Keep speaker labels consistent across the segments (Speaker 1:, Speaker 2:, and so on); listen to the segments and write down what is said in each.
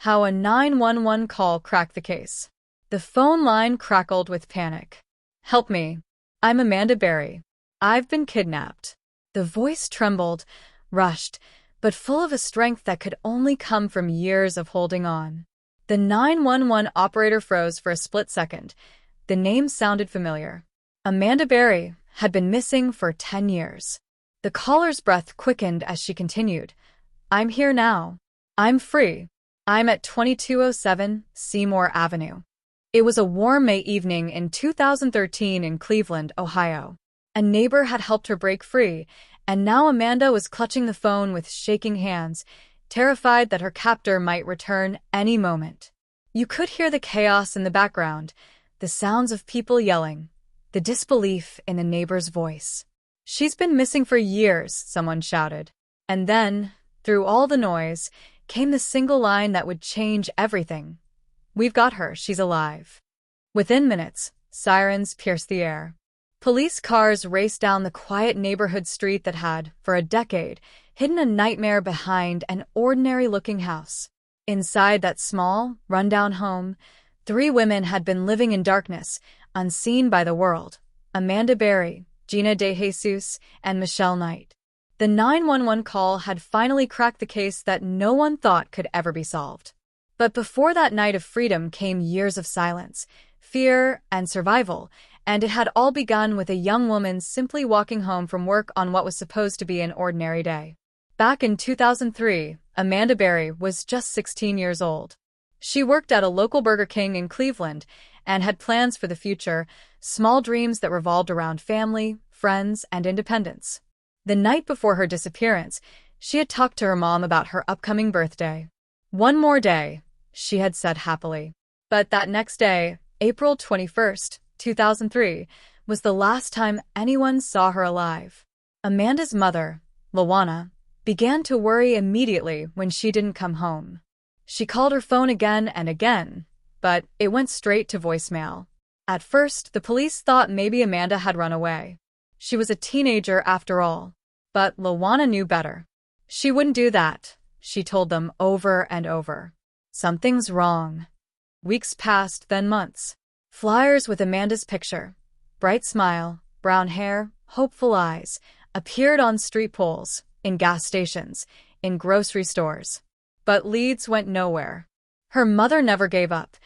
Speaker 1: How a 911 call cracked the case. The phone line crackled with panic. "Help me. I'm Amanda Berry. I've been kidnapped." The voice trembled, rushed, but full of a strength that could only come from years of holding on. The 911 operator froze for a split second. The name sounded familiar. Amanda Berry had been missing for 10 years. The caller's breath quickened as she continued. "I'm here now. I'm free. I'm at 2207 Seymour Avenue." It was a warm May evening in 2013 in Cleveland, Ohio. A neighbor had helped her break free, and now Amanda was clutching the phone with shaking hands, terrified that her captor might return any moment. You could hear the chaos in the background, the sounds of people yelling, the disbelief in the neighbor's voice. "She's been missing for years," someone shouted. And then, through all the noise, came the single line that would change everything. "We've got her. She's alive." Within minutes, sirens pierced the air. Police cars raced down the quiet neighborhood street that had, for a decade, hidden a nightmare behind an ordinary-looking house. Inside that small, rundown home, 3 women had been living in darkness, unseen by the world: Amanda Berry, Gina DeJesus, and Michelle Knight. The 911 call had finally cracked the case that no one thought could ever be solved. But before that night of freedom came years of silence, fear, and survival, and it had all begun with a young woman simply walking home from work on what was supposed to be an ordinary day. Back in 2003, Amanda Berry was just 16 years old. She worked at a local Burger King in Cleveland and had plans for the future, small dreams that revolved around family, friends, and independence. The night before her disappearance, she had talked to her mom about her upcoming birthday. "One more day," she had said happily. But that next day, April 21st, 2003, was the last time anyone saw her alive. Amanda's mother, Lawana, began to worry immediately when she didn't come home. She called her phone again and again, but it went straight to voicemail. At first, the police thought maybe Amanda had run away. She was a teenager after all. But Lawana knew better. She wouldn't do that, she told them over and over. Something's wrong. Weeks passed, then months. Flyers with Amanda's picture, bright smile, brown hair, hopeful eyes, appeared on street poles, in gas stations, in grocery stores. But leads went nowhere. Her mother never gave up,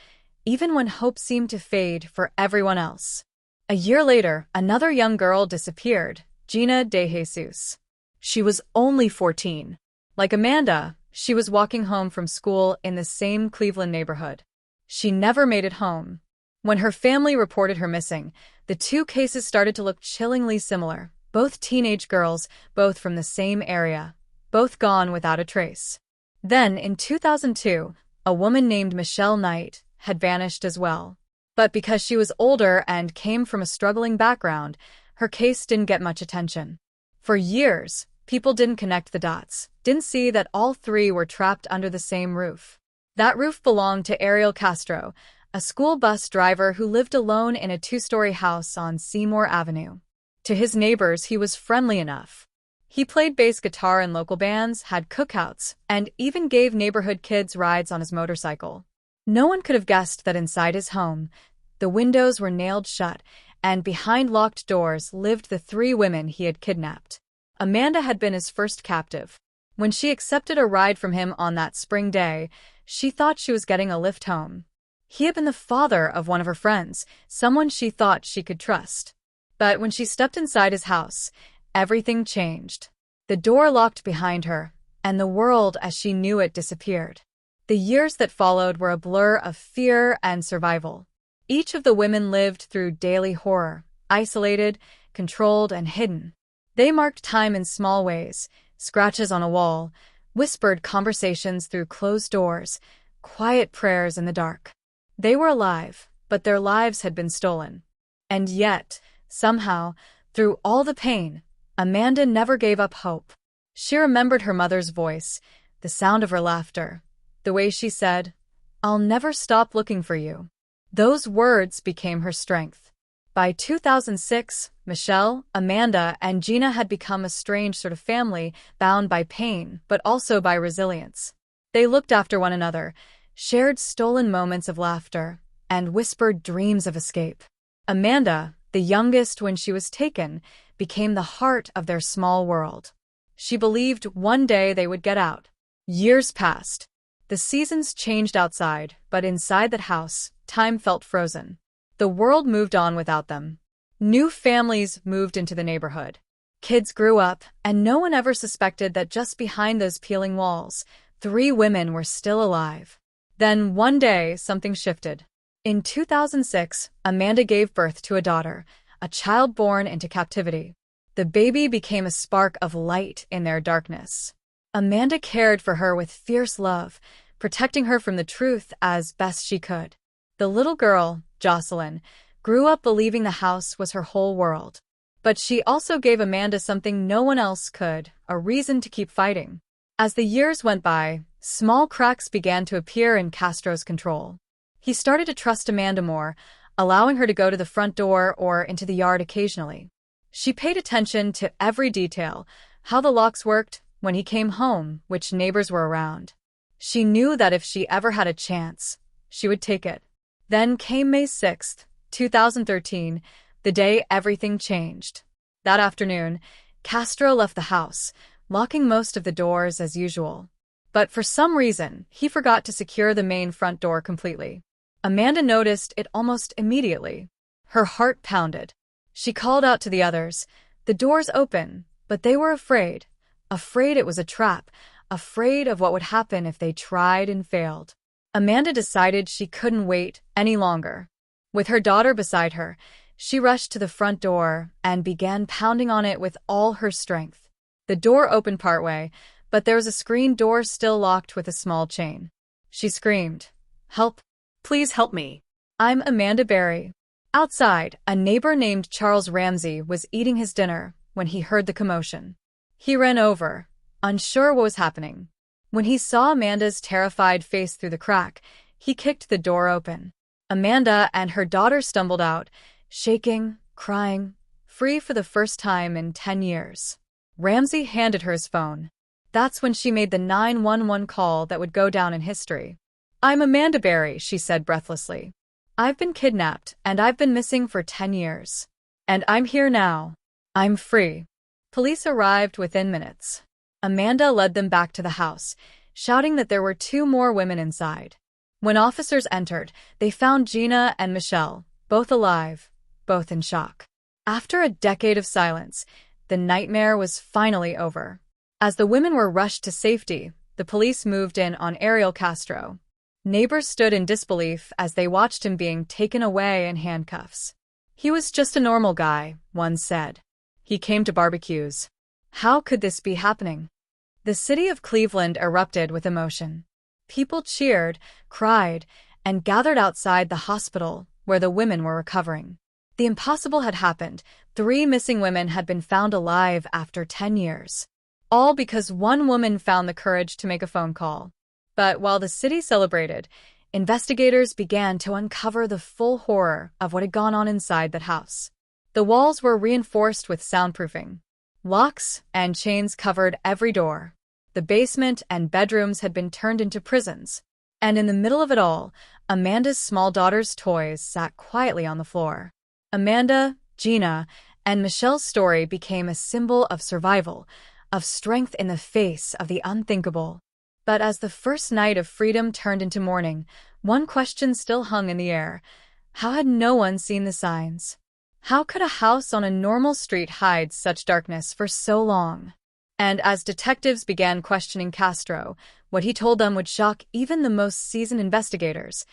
Speaker 1: even when hope seemed to fade for everyone else. A year later, another young girl disappeared, Gina DeJesus. She was only 14. Like Amanda, she was walking home from school in the same Cleveland neighborhood. She never made it home. When her family reported her missing, the 2 cases started to look chillingly similar. Both teenage girls, both from the same area, both gone without a trace. Then, in 2002, a woman named Michelle Knight had vanished as well. But because she was older and came from a struggling background, her case didn't get much attention. For years, people didn't connect the dots, didn't see that all 3 were trapped under the same roof. That roof belonged to Ariel Castro, a school bus driver who lived alone in a 2-story house on Seymour Avenue. To his neighbors, he was friendly enough. He played bass guitar in local bands, had cookouts, and even gave neighborhood kids rides on his motorcycle. No one could have guessed that inside his home, the windows were nailed shut, and behind locked doors lived the 3 women he had kidnapped. Amanda had been his first captive. When she accepted a ride from him on that spring day, she thought she was getting a lift home. He had been the father of one of her friends, someone she thought she could trust. But when she stepped inside his house, everything changed. The door locked behind her, and the world as she knew it disappeared. The years that followed were a blur of fear and survival. Each of the women lived through daily horror, isolated, controlled, and hidden. They marked time in small ways: scratches on a wall, whispered conversations through closed doors, quiet prayers in the dark. They were alive, but their lives had been stolen. And yet, somehow, through all the pain, Amanda never gave up hope. She remembered her mother's voice, the sound of her laughter, the way she said, "I'll never stop looking for you." Those words became her strength. By 2006, Michelle, Amanda, and Gina had become a strange sort of family, bound by pain, but also by resilience. They looked after one another, shared stolen moments of laughter, and whispered dreams of escape. Amanda, the youngest when she was taken, became the heart of their small world. She believed one day they would get out. Years passed. The seasons changed outside, but inside that house, time felt frozen. The world moved on without them. New families moved into the neighborhood. Kids grew up, and no one ever suspected that just behind those peeling walls, 3 women were still alive. Then, one day, something shifted. In 2006, Amanda gave birth to a daughter, a child born into captivity. The baby became a spark of light in their darkness. Amanda cared for her with fierce love, protecting her from the truth as best she could. The little girl, Jocelyn, grew up believing the house was her whole world. But she also gave Amanda something no one else could, a reason to keep fighting. As the years went by, small cracks began to appear in Castro's control. He started to trust Amanda more, allowing her to go to the front door or into the yard occasionally. She paid attention to every detail, how the locks worked, when he came home, which neighbors were around. She knew that if she ever had a chance, she would take it. Then came May 6, 2013, the day everything changed. That afternoon, Castro left the house, locking most of the doors as usual. But for some reason, he forgot to secure the main front door completely. Amanda noticed it almost immediately. Her heart pounded. She called out to the others, "The door's open," but they were afraid. Afraid it was a trap, afraid of what would happen if they tried and failed. Amanda decided she couldn't wait any longer. With her daughter beside her, she rushed to the front door and began pounding on it with all her strength. The door opened partway, but there was a screen door still locked with a small chain. She screamed, "Help! Please help me! I'm Amanda Berry." Outside, a neighbor named Charles Ramsey was eating his dinner when he heard the commotion. He ran over, unsure what was happening. When he saw Amanda's terrified face through the crack, he kicked the door open. Amanda and her daughter stumbled out, shaking, crying, free for the first time in 10 years. Ramsey handed her his phone. That's when she made the 911 call that would go down in history. "I'm Amanda Berry," she said breathlessly. "I've been kidnapped, and I've been missing for 10 years. And I'm here now. I'm free." Police arrived within minutes. Amanda led them back to the house, shouting that there were 2 more women inside. When officers entered, they found Gina and Michelle, both alive, both in shock. After a decade of silence, the nightmare was finally over. As the women were rushed to safety, the police moved in on Ariel Castro. Neighbors stood in disbelief as they watched him being taken away in handcuffs. "He was just a normal guy," one said. "He came to barbecues. How could this be happening?" The city of Cleveland erupted with emotion. People cheered, cried, and gathered outside the hospital where the women were recovering. The impossible had happened. 3 missing women had been found alive after 10 years. All because one woman found the courage to make a phone call. But while the city celebrated, investigators began to uncover the full horror of what had gone on inside that house. The walls were reinforced with soundproofing. Locks and chains covered every door. The basement and bedrooms had been turned into prisons. And in the middle of it all, Amanda's small daughter's toys sat quietly on the floor. Amanda, Gina, and Michelle's story became a symbol of survival, of strength in the face of the unthinkable. But as the first night of freedom turned into mourning, one question still hung in the air. How had no one seen the signs? How could a house on a normal street hide such darkness for so long? And as detectives began questioning Castro, what he told them would shock even the most seasoned investigators.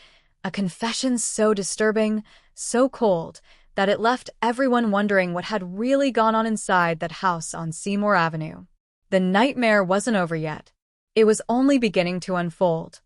Speaker 1: A confession so disturbing, so cold, that it left everyone wondering what had really gone on inside that house on Seymour Avenue. The nightmare wasn't over yet. It was only beginning to unfold.